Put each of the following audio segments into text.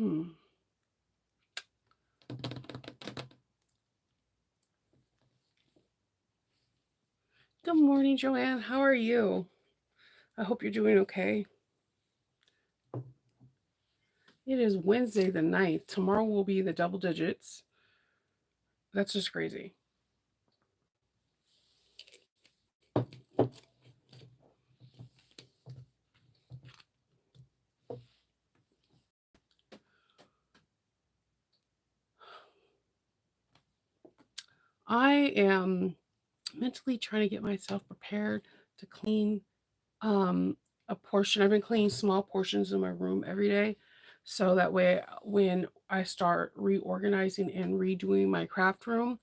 Hmm. Good morning, Joanne. How are you? I hope you're doing okay. It is Wednesday the 9th. Tomorrow will be the double digits. That's just crazy. I am mentally trying to get myself prepared to clean um a portion. I've been cleaning small portions of my room every day. So that way when I start reorganizing and redoing my craft room,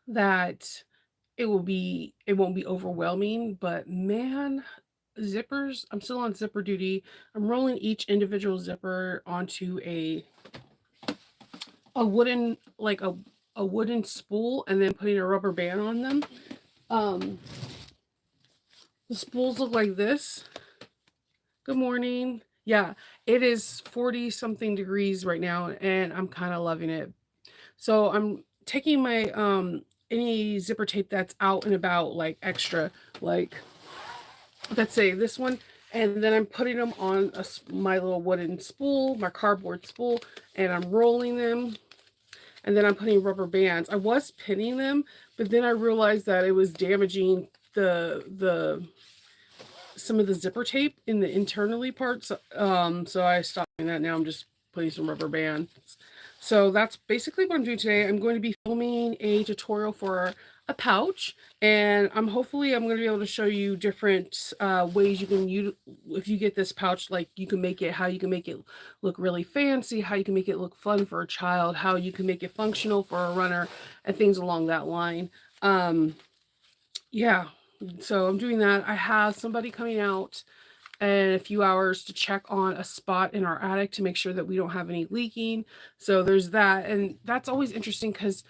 that it won't be overwhelming, but man, zippers, I'm still on zipper duty. I'm rolling each individual zipper onto a wooden a wooden spool and then putting a rubber band on them. Um the spools look like this. Good morning. Yeah, it is 40 something degrees right now and I'm kind of loving it. So I'm taking my any zipper tape that's out and about, like extra, like let's say this one, and then I'm putting them on my little wooden spool, my cardboard spool, and I'm rolling them, and then I'm putting rubber bands. I was pinning them, but then I realized that it was damaging the some of the zipper tape in the internally parts. So I stopped doing that. Now I'm just putting some rubber bands. So that's basically what I'm doing today. I'm going to be filming a tutorial for a pouch, and I'm going to be able to show you different ways you can use if you get this pouch. Like you can make it, how you can make it look really fancy, how you can make it look fun for a child, how you can make it functional for a runner, and things along that line. Um, yeah, so I'm doing that. I have somebody coming out in a few hours to check on a spot in our attic to make sure that we don't have any leaking. So there's that. And that's always interesting because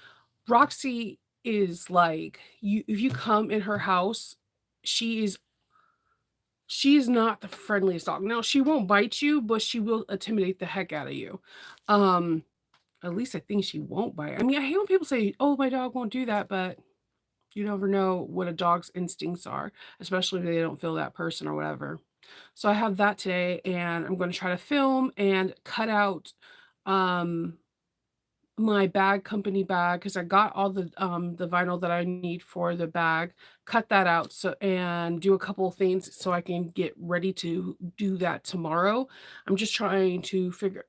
Roxy is like, you if you come in her house, she is she is not the friendliest dog. Now she won't bite you, but she will intimidate the heck out of you. Um, at least I think she won't bite. I mean, I hate when people say, "Oh, my dog won't do that," but you never know what a dog's instincts are, especially if they don't feel that person or whatever. So I have that today, and I'm gonna try to film and cut out, um, my bag company bag because I got all the vinyl that I need for the bag, cut that out so and do a couple of things so I can get ready to do that tomorrow. I'm just trying to figure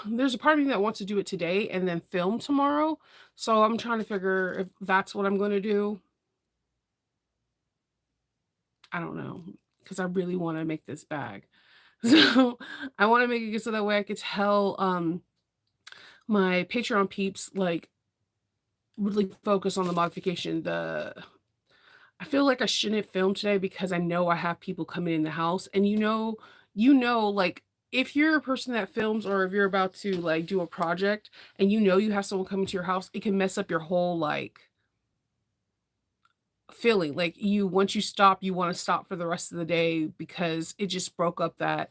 there's a part of me that wants to do it today and then film tomorrow, so I'm trying to figure if that's what I'm gonna do. I don't know, because I really wanna make this bag. So, I wanna make it so that way I could tell, my Patreon peeps, like, really focus on the modification. The I feel like I shouldn't film today because I know I have people coming in the house, and like, if you're a person that films or if you're about to, like, do a project and you have someone coming to your house, it can mess up your whole, like, feeling. Like, once you stop, you wanna stop for the rest of the day because it just broke up that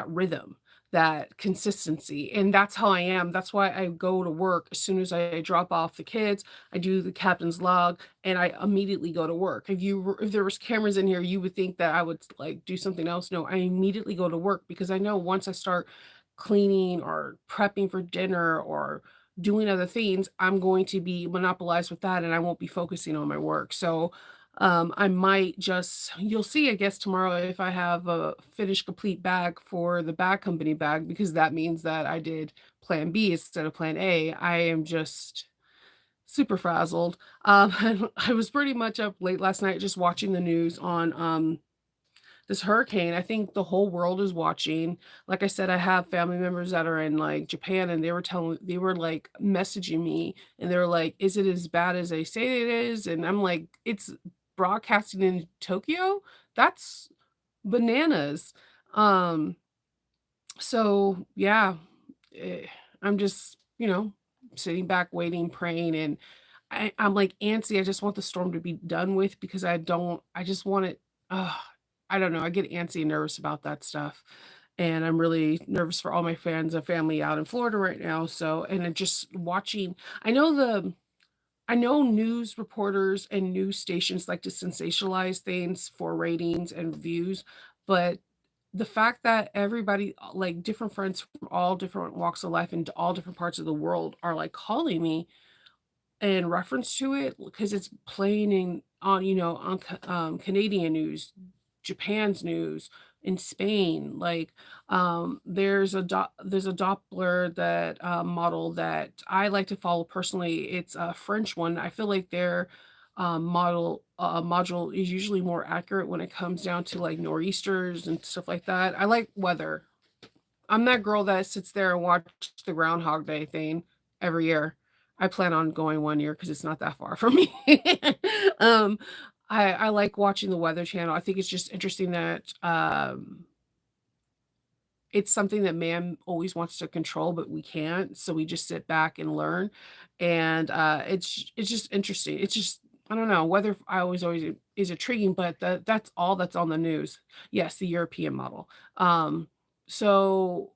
rhythm, that consistency, and that's how I am. That's why I go to work as soon as I drop off the kids, I do the captain's log, and I immediately go to work. If there was cameras in here, you would think that I would, like, do something else. No, I immediately go to work because I know once I start cleaning or prepping for dinner or doing other things, I'm going to be monopolized with that and I won't be focusing on my work. So I might just you'll see, I guess, tomorrow if I have a finished complete bag for the bag company bag, because that means that I did plan B instead of plan A. I am just super frazzled. And I was pretty much up late last night just watching the news on this hurricane. I think the whole world is watching. Like I said, I have family members that are in, like, Japan, and they were, like, messaging me, and they were like, "Is it as bad as they say it is?" And I'm like, "It's broadcasting in Tokyo? That's bananas." Um, so, yeah, eh, I'm just, sitting back, waiting, praying, and I'm, like, antsy. I just want the storm to be done with because I just want it ugh, I don't know, I get antsy and nervous about that stuff, and I'm really nervous for all my friends and family out in Florida right now. So, and then just watching, I know the I know news reporters and news stations like to sensationalize things for ratings and views, but the fact that everybody, like different friends from all different walks of life and all different parts of the world are like calling me in reference to it because it's playing in on, on Canadian news, Japan's news, in Spain. Like, there's a Doppler that model that I like to follow personally. It's a French one. I feel like their module is usually more accurate when it comes down to like nor'easters and stuff like that. I like weather. I'm that girl that sits there and watch the Groundhog Day thing every year. I plan on going one year because it's not that far from me. Um, I like watching the Weather Channel. I think it's just interesting that, it's something that man always wants to control, but we can't, so we just sit back and learn, and, it's just interesting. It's just I don't know, weather I always is intriguing, but that's all that's on the news. Yes, the European model. So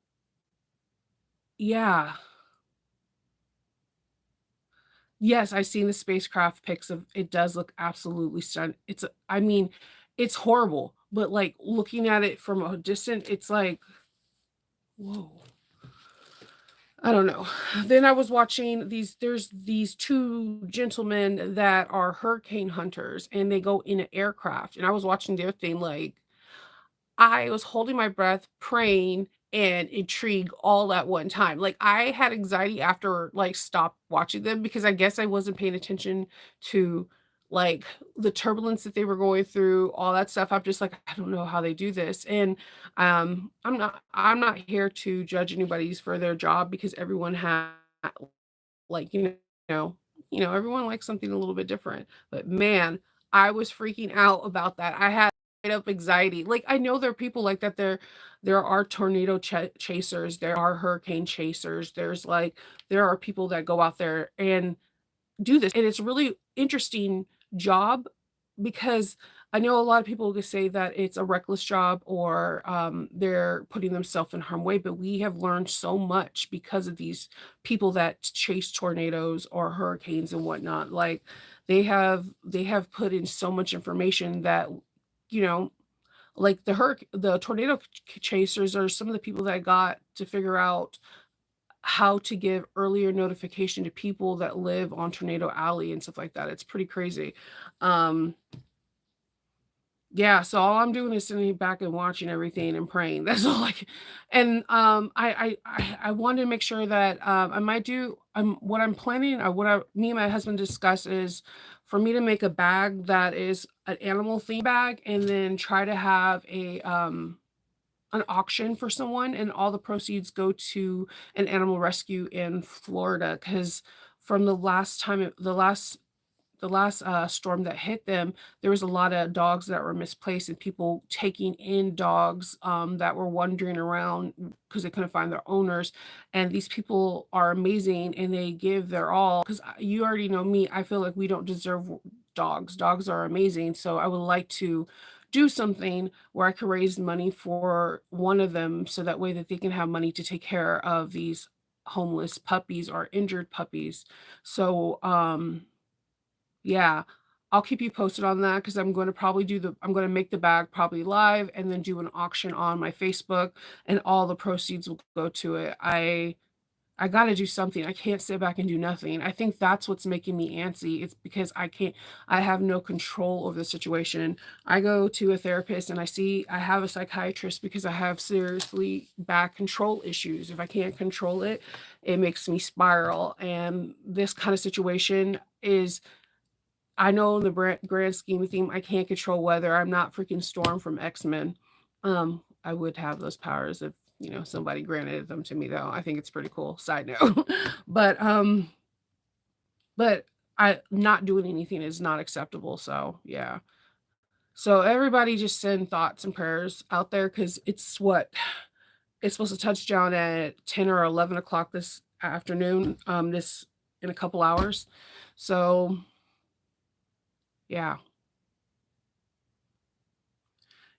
yeah. Yes, I've seen the spacecraft pics of it does look absolutely I mean, it's horrible, but, like, looking at it from a distance, it's like, "Whoa." I don't know. Then I was watching there's these 2 gentlemen that are hurricane hunters, and they go in an aircraft, and I was watching their thing, like, I was holding my breath, praying, and intrigued all at one time. Like, I had anxiety after, like, stopped watching them because I guess I wasn't paying attention to, like, the turbulence that they were going through, all that stuff. I'm just like, "I don't know how they do this," and, I'm not here to judge anybody's for their job because everyone has like, know everyone likes something a little bit different, but man, I was freaking out about that. I had straight up anxiety. Like, I know there are people like that. There are tornado chasers, there are hurricane chasers, there are people that go out there and do this, and it's a really interesting job because I know a lot of people could say that it's a reckless job or, they're putting themselves in harm way, but we have learned so much because of these people that chase tornadoes or hurricanes and whatnot. Like, they have put in so much information that, you know, like the tornado chasers are some of the people that got to figure out how to give earlier notification to people that live on Tornado Alley and stuff like that. It's pretty crazy. Um, yeah, so all I'm doing is sitting back and watching everything and praying. That's all I can. And I wanted to make sure that I might do what I'm planning or what me and my husband discuss is for me to make a bag that is an animal theme bag and then try to have an auction for someone, and all the proceeds go to an animal rescue in Florida. Because from the last storm that hit them, there was a lot of dogs that were misplaced and people taking in dogs, that were wandering around because they couldn't find their owners, and these people are amazing, and they give their all. 'Cause you already know me, I feel like we don't deserve dogs. Dogs are amazing, so I would like to do something where I could raise money for one of them so that way that they can have money to take care of these homeless puppies or injured puppies. So, yeah, I'll keep you posted on that because I'm gonna make the bag probably live and then do an auction on my Facebook, and all the proceeds will go to it. I gotta do something. I can't sit back and do nothing. I think that's what's making me antsy. It's because I have no control over the situation. I go to a therapist and I have a psychiatrist because I have seriously back control issues. If I can't control it, it makes me spiral. And this kind of situation is I know in the grand scheme of things, I can't control weather. I'm not freaking Storm from X-Men. I would have those powers if, somebody granted them to me though. I think it's pretty cool. Side note. But but I not doing anything is not acceptable. So yeah. So everybody just send thoughts and prayers out there because it's supposed to touch down at 10 or 11 o'clock this afternoon, this in a couple hours. So yeah.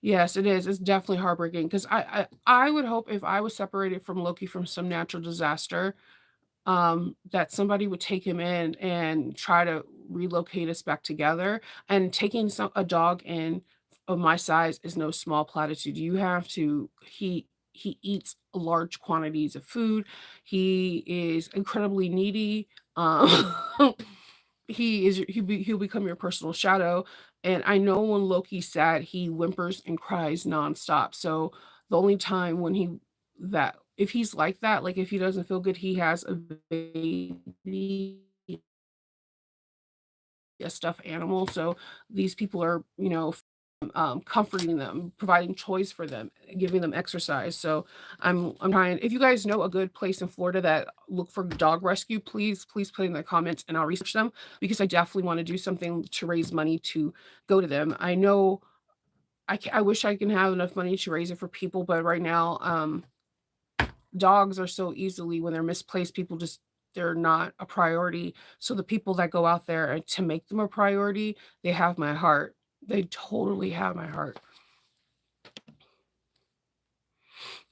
Yes, it is. It's definitely heartbreaking 'cause I would hope if I was separated from Loki from some natural disaster, that somebody would take him in and try to relocate us back together, and taking a dog in of my size is no small platitude. You have to he eats large quantities of food. He is incredibly needy. He'll become your personal shadow, and I know when Loki's sad, he whimpers and cries nonstop. So the only time when he that if he's like that, like if he doesn't feel good, he has a baby, a stuffed animal. So these people are, comforting them, providing choice for them, giving them exercise. So I'm trying. If you guys know a good place in Florida that look for dog rescue, please put in the comments and I'll research them because I definitely want to do something to raise money to go to them. I know I wish I can have enough money to raise it for people, but right now, dogs are so easily when they're misplaced, people just they're not a priority. So the people that go out there and to make them a priority, they have my heart. They totally have my heart.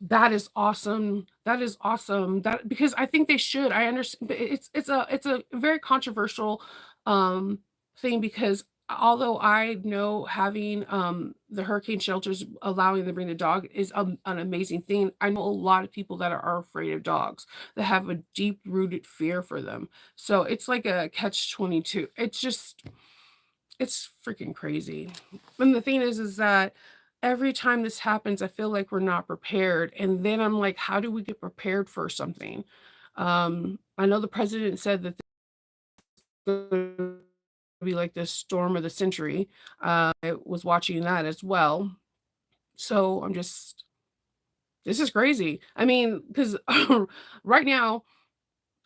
That is awesome. That is awesome. That because I think they should. I understand. It's a very controversial thing because although I know having the hurricane shelters allowing them to bring the dog is an amazing thing. I know a lot of people that are afraid of dogs that have a deep rooted fear for them. So it's like a catch 22. It's freaking crazy. And the thing is that every time this happens, I feel like we're not prepared. And then I'm like, how do we get prepared for something? I know the president said that there's gonna be like this storm of the century. I was watching that as well. So this is crazy. I mean, because right now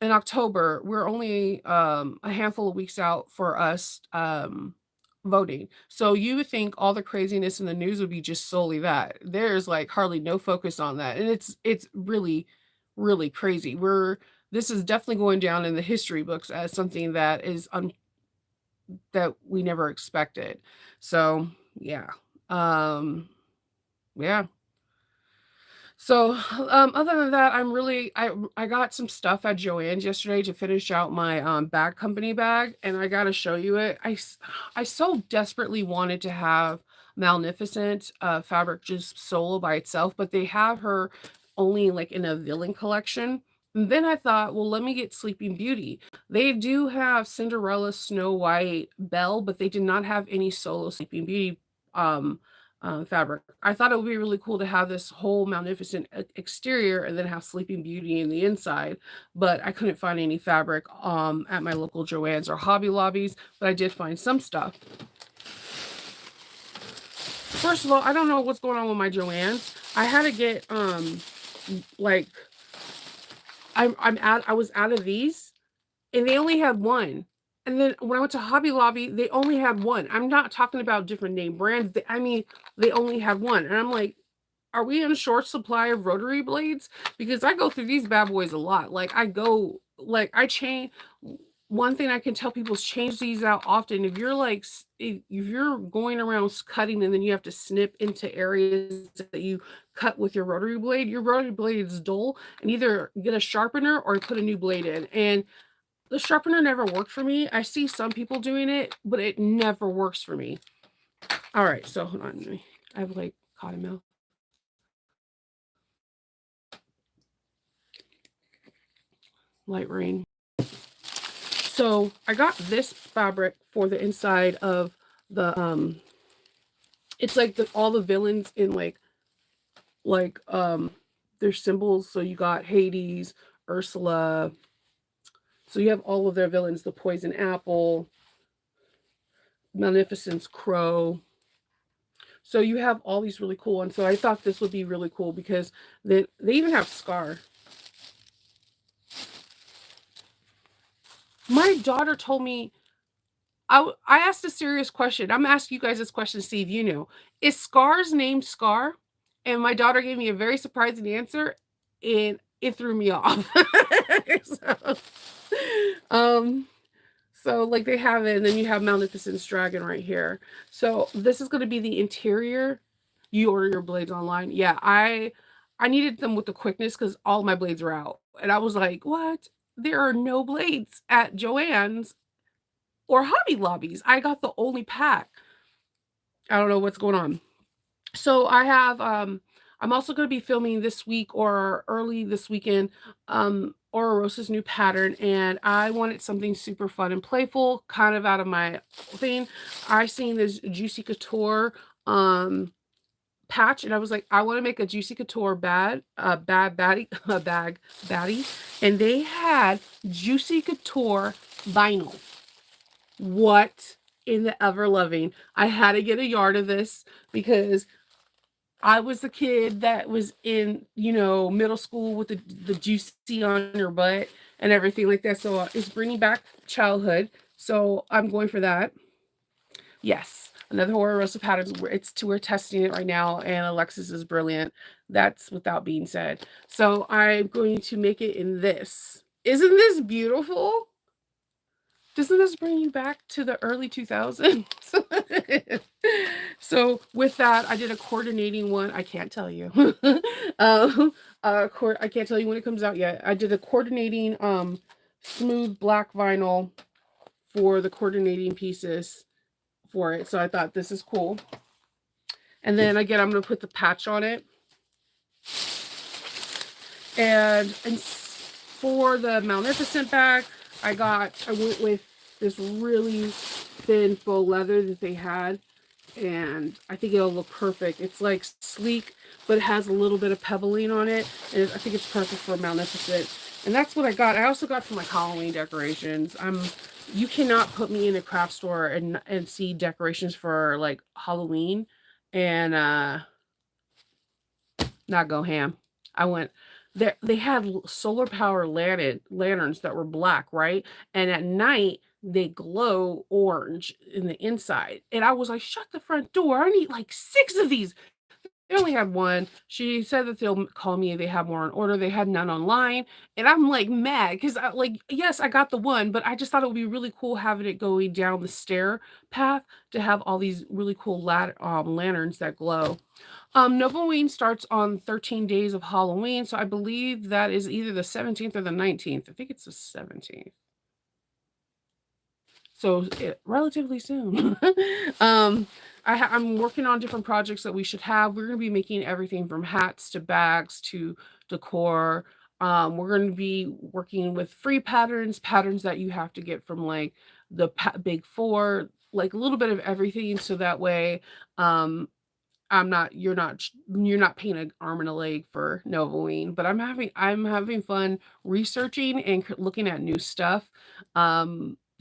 in October, we're only, a handful of weeks out for us, voting. So you would think all the craziness in the news would be just solely that. There's, like, hardly no focus on that, and it's really, really crazy. This is definitely going down in the history books as something that we never expected. So, yeah. Um, yeah. So, other than that, I got some stuff at Joann's yesterday to finish out my, bag company bag, and I gotta show you it. I so desperately wanted to have Malnificent, fabric just solo by itself, but they have her only, like, in a villain collection. And then I thought, "Well, let me get Sleeping Beauty." They do have Cinderella, Snow White, Belle, but they did not have any solo Sleeping Beauty, um, fabric. I thought it would be really cool to have this whole magnificent exterior and then have Sleeping Beauty in the inside, but I couldn't find any fabric at my local Joann's or Hobby Lobbies, but I did find some stuff. First of all, I don't know what's going on with my Joann's. I had to get like I was out of these and they only had one. And then when I went to Hobby Lobby, they only had one. I'm not talking about different name brands. I mean, they only had one. And I'm like, are we in short supply of rotary blades? Because I go through these bad boys a lot. I change. One thing I can tell people is change these out often. If you're if you're going around cutting and then you have to snip into areas that you cut with your rotary blade is dull, and either get a sharpener or put a new blade in. And the sharpener never worked for me. I see some people doing it, but it never works for me. All right, so hold on. I have like cotton mouth. Light rain. So I got this fabric for the inside of the it's like all the villains in their symbols. So you got Hades, Ursula. So you have all of their villains, the poison apple, Magnificent's crow. So you have all these really cool ones. So I thought this would be really cool because they even have Scar. My daughter told me I asked a serious question. I'm asking you guys this question to see if you know. Is Scar's name Scar? And my daughter gave me a very surprising answer, and it threw me off. so, um, so like they have it, and then you have Magnificent's dragon right here. So this is going to be the interior. You order your blades online? Yeah, I needed them with the quickness because all my blades are out. And I was like, "What? There are no blades at Joann's or Hobby Lobbies." I got the only pack. I don't know what's going on. So I have I'm also going to be filming this week or early this weekend Aura Rosa's new pattern, and I wanted something super fun and playful, kind of out of my thing. I seen this Juicy Couture patch, and I was like, I want to make a Juicy Couture bad baddie a bag baddie, and they had Juicy Couture vinyl. What in the ever loving? I had to get a yard of this because I was the kid that was in, middle school with the juicy on your butt and everything like that. So it's bringing back childhood. So I'm going for that. Yes, another Aura Rosa patterns. We're testing it right now, and Alexis is brilliant. That's without being said. So I'm going to make it in this. Isn't this beautiful? Doesn't this bring you back to the early 2000s? So with that, I did a coordinating one. I can't tell you. I can't tell you when it comes out yet. I did a coordinating smooth black vinyl for the coordinating pieces for it. So I thought this is cool. And then again, I'm going to put the patch on it. And for the Magnificent bag, I went with this really thin faux leather that they had, and I think it'll look perfect. It's like sleek, but it has a little bit of pebbling on it, and I think it's perfect for Magnificent. And that's what I got. I also got some like Halloween decorations. You cannot put me in a craft store and see decorations for like Halloween and not go ham. I went there. They had solar power lanterns that were black, right? And at night they glow orange in the inside. And I was like, shut the front door. I need like 6 of these. They only had one. She said that they'll call me if they have more on order. They had none online. And I'm like mad because yes, I got the one, but I just thought it would be really cool having it going down the stair path to have all these really cool lanterns that glow. Novoween starts on 13 days of Halloween, so I believe that is either the 17th or the 19th. I think it's the 17th. So relatively soon. I'm working on different projects that we should have. We're going to be making everything from hats to bags to decor. We're going to be working with free patterns that you have to get from like the big four, like a little bit of everything. So that way, you're not paying an arm and a leg for Novoween, but I'm having fun researching and looking at new stuff.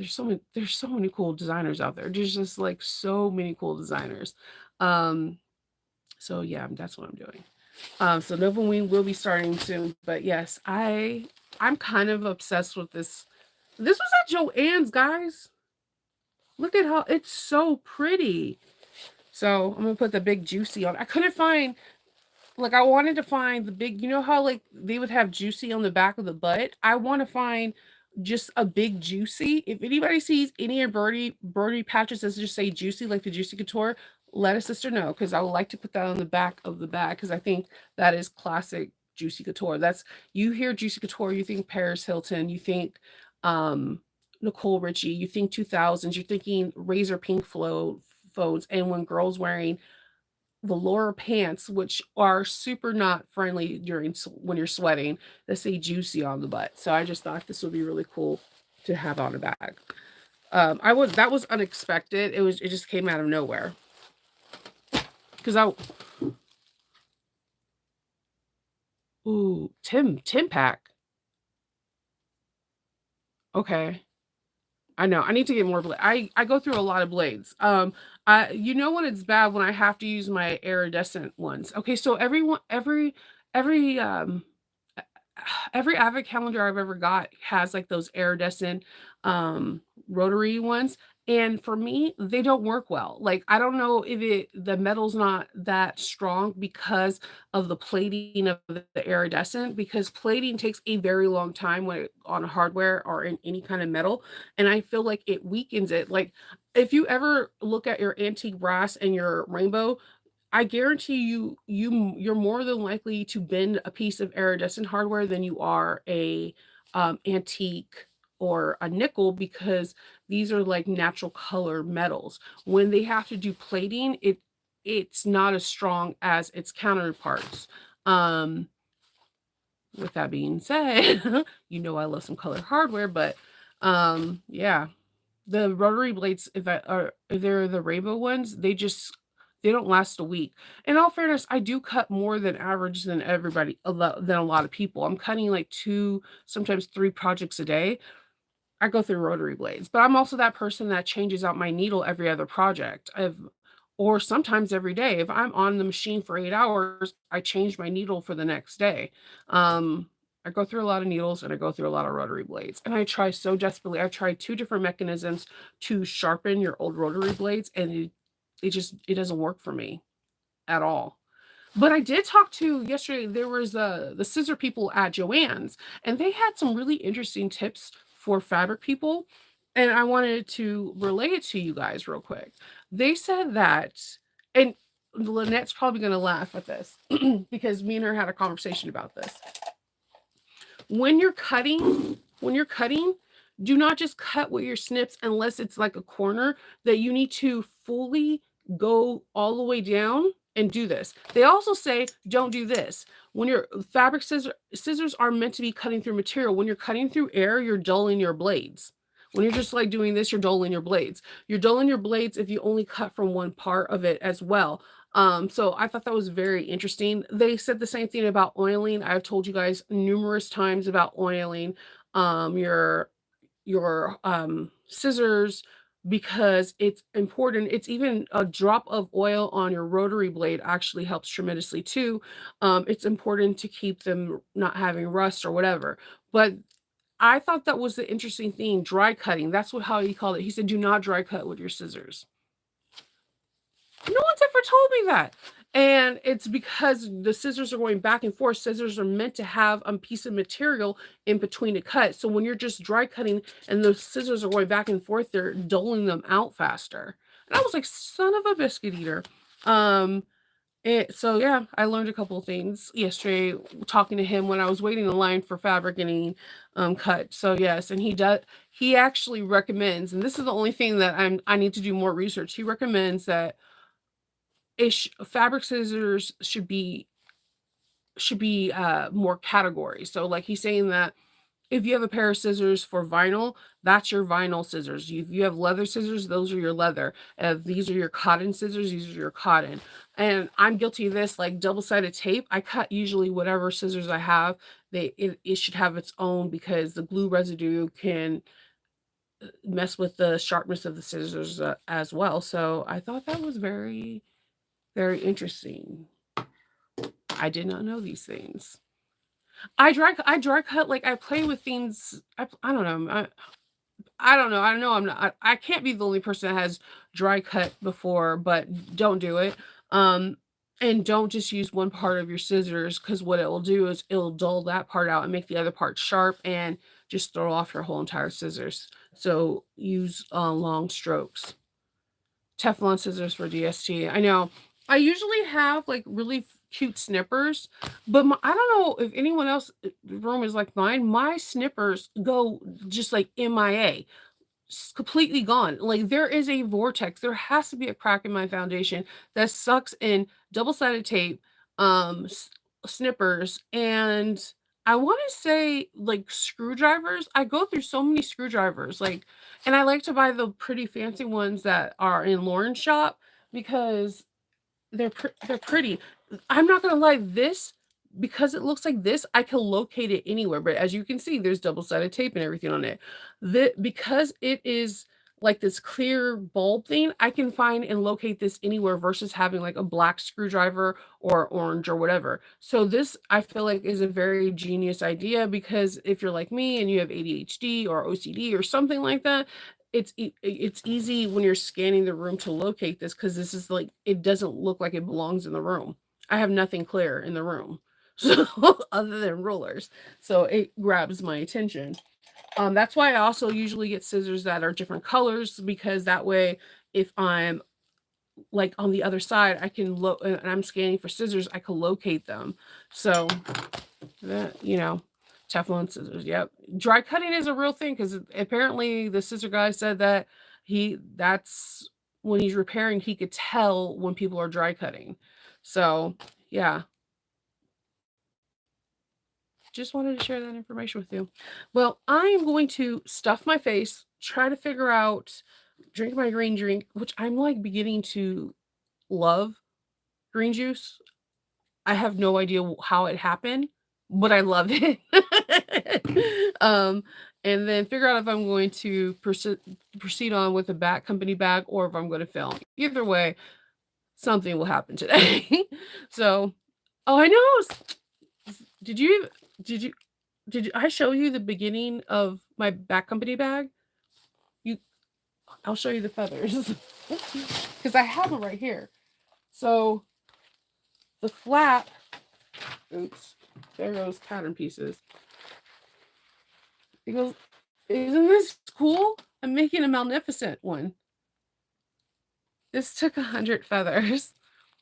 There's so many cool designers out there. There's just like so many cool designers. Um, so yeah, that's what I'm doing. So Novoween will be starting soon, but yes, I'm kind of obsessed with this. This was at Joann's, guys. Look at how it's so pretty. So I'm gonna put the big Juicy on. I couldn't find, like, I wanted to find the big, how like they would have Juicy on the back of the butt. I want to find just a big Juicy. If anybody sees any of Birdie patches that just say Juicy, like the Juicy Couture, let a sister know because I would like to put that on the back of the bag because I think that is classic Juicy Couture. You hear Juicy Couture, you think Paris Hilton, you think Nicole Richie, you think 2000s, you're thinking razor pink phones, and when girls wearing velour pants, which are super not friendly when you're sweating, that say Juicy on the butt. So I just thought this would be really cool to have on a bag. That was unexpected. It just came out of nowhere. Because Tim Pack. Okay. I know. I need to get more I go through a lot of blades. When it's bad when I have to use my iridescent ones. Okay, so every every Advent calendar I've ever got has like those iridescent rotary ones. And for me, they don't work well. Like I don't know if the metal's not that strong because of the plating of the iridescent, because plating takes a very long time on hardware or in any kind of metal. And I feel like it weakens it. Like if you ever look at your antique brass and your rainbow, I guarantee you're more than likely to bend a piece of iridescent hardware than you are a antique or a nickel, because these are like natural color metals. When they have to do plating, it's not as strong as its counterparts. Um, with that being said, you know I love some colored hardware, but yeah, the rotary blades, if they're the rainbow ones, they don't last a week. In all fairness, I do cut more than average than everybody, than a lot of people. I'm cutting like 2, sometimes 3 projects a day. I go through rotary blades, but I'm also that person that changes out my needle every other project. Or sometimes every day. If I'm on the machine for 8 hours, I change my needle for the next day. Um, I go through a lot of needles and I go through a lot of rotary blades. And I try so desperately. I've tried 2 different mechanisms to sharpen your old rotary blades, and it doesn't work for me at all. But I did talk to yesterday, there was, the scissor people at Joann's, and they had some really interesting tips for fabric people, and I wanted to relay it to you guys real quick. They said that, and Lynette's probably gonna laugh at this because me and her had a conversation about this. When you're cutting, do not just cut with your snips unless it's like a corner that you need to fully go all the way down and do this. They also say don't do this. When your fabric scissors are meant to be cutting through material. When you're cutting through air, you're dulling your blades. When you're just like doing this, you're dulling your blades. You're dulling your blades if you only cut from one part of it as well. So I thought that was very interesting. They said the same thing about oiling. I've told you guys numerous times about oiling your scissors, because it's important. It's even a drop of oil on your rotary blade actually helps tremendously too. It's important to keep them not having rust or whatever. But I thought that was the interesting thing, dry cutting. That's how he called it. He said, do not dry cut with your scissors. No one's ever told me that. And it's because the scissors are going back and forth. Scissors are meant to have a piece of material in between a cut. So when you're just dry cutting and those scissors are going back and forth, they're doling them out faster. And I was like, son of a biscuit eater. So yeah, I learned a couple of things yesterday talking to him when I was waiting in line for fabric getting cut. So yes, and he actually recommends, and this is the only thing that I need to do more research. He recommends that fabric scissors should be more categories. So like he's saying that if you have a pair of scissors for vinyl, that's your vinyl scissors. If you have leather scissors, those are your leather. If these are your cotton scissors, these are your cotton. And I'm guilty of this, like double-sided tape. I cut usually whatever scissors I have. It should have its own, because the glue residue can mess with the sharpness of the scissors as well. So I thought that was very, very interesting. I did not know these things. I dry cut, like I play with things. I don't know. I don't know. I know I'm not. I can't be the only person that has dry cut before, but don't do it. Um, and don't just use one part of your scissors, because what it will do is it'll dull that part out and make the other part sharp and just throw off your whole entire scissors. So use long strokes. Teflon scissors for DST. I know. I usually have like really cute snippers, but I don't know if anyone else room is like mine. My snippers go just like MIA, completely gone. Like there is a vortex. There has to be a crack in my foundation that sucks in double-sided tape, snippers, and I want to say like screwdrivers. I go through so many screwdrivers, like, and I like to buy the pretty fancy ones that are in Lauren's shop, because they're pretty. I'm not gonna lie, this, because it looks like this, I can locate it anywhere, but as you can see, there's double-sided tape and everything on it. Because it is like this clear bulb thing, I can find and locate this anywhere versus having like a black screwdriver or orange or whatever. So this, I feel like, is a very genius idea, because if you're like me and you have ADHD or OCD or something like that, it's easy when you're scanning the room to locate this, because this is like, it doesn't look like it belongs in the room. I have nothing clear in the room, so other than rulers, so it grabs my attention. That's why I also usually get scissors that are different colors, because that way, if I'm like on the other side, I can look, and I'm scanning for scissors, I can locate them. So that, Teflon scissors. Yep. Dry cutting is a real thing because apparently the scissor guy said that that's when he's repairing, he could tell when people are dry cutting. So, yeah, just wanted to share that information with you. Well, I am going to stuff my face, try to figure out, drink my green drink, which I'm like beginning to love green juice. I have no idea how it happened, but I love it. And then figure out if I'm going to proceed on with a company bag or if I'm going to film. Either way, something will happen today. So, oh, I know. Did you did you I show you the beginning of my back company bag? You I'll show you the feathers because I have them right here. So the flap, oops, there goes pattern pieces. He goes, isn't this cool? I'm making a magnificent one. This took 100 feathers,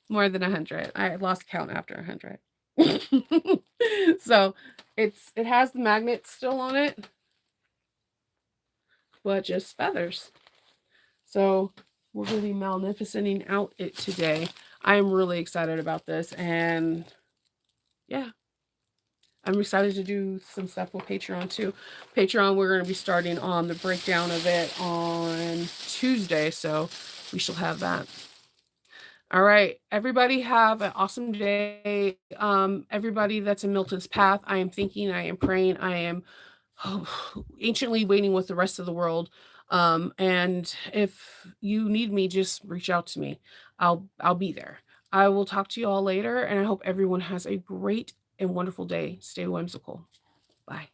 more than 100. I lost count after 100. So it has the magnet still on it, but just feathers. So we're going to be magnificenting out it today. I'm really excited about this, and yeah, I'm excited to do some stuff with Patreon too. Patreon, we're going to be starting on the breakdown of it on Tuesday, so we shall have that. All right, everybody have an awesome day. Everybody that's in Milton's path, I am thinking, I am praying, I am anciently waiting with the rest of the world. And if you need me, just reach out to me. I'll be there. I will talk to you all later, and I hope everyone has a great and wonderful day. Stay whimsical. Bye.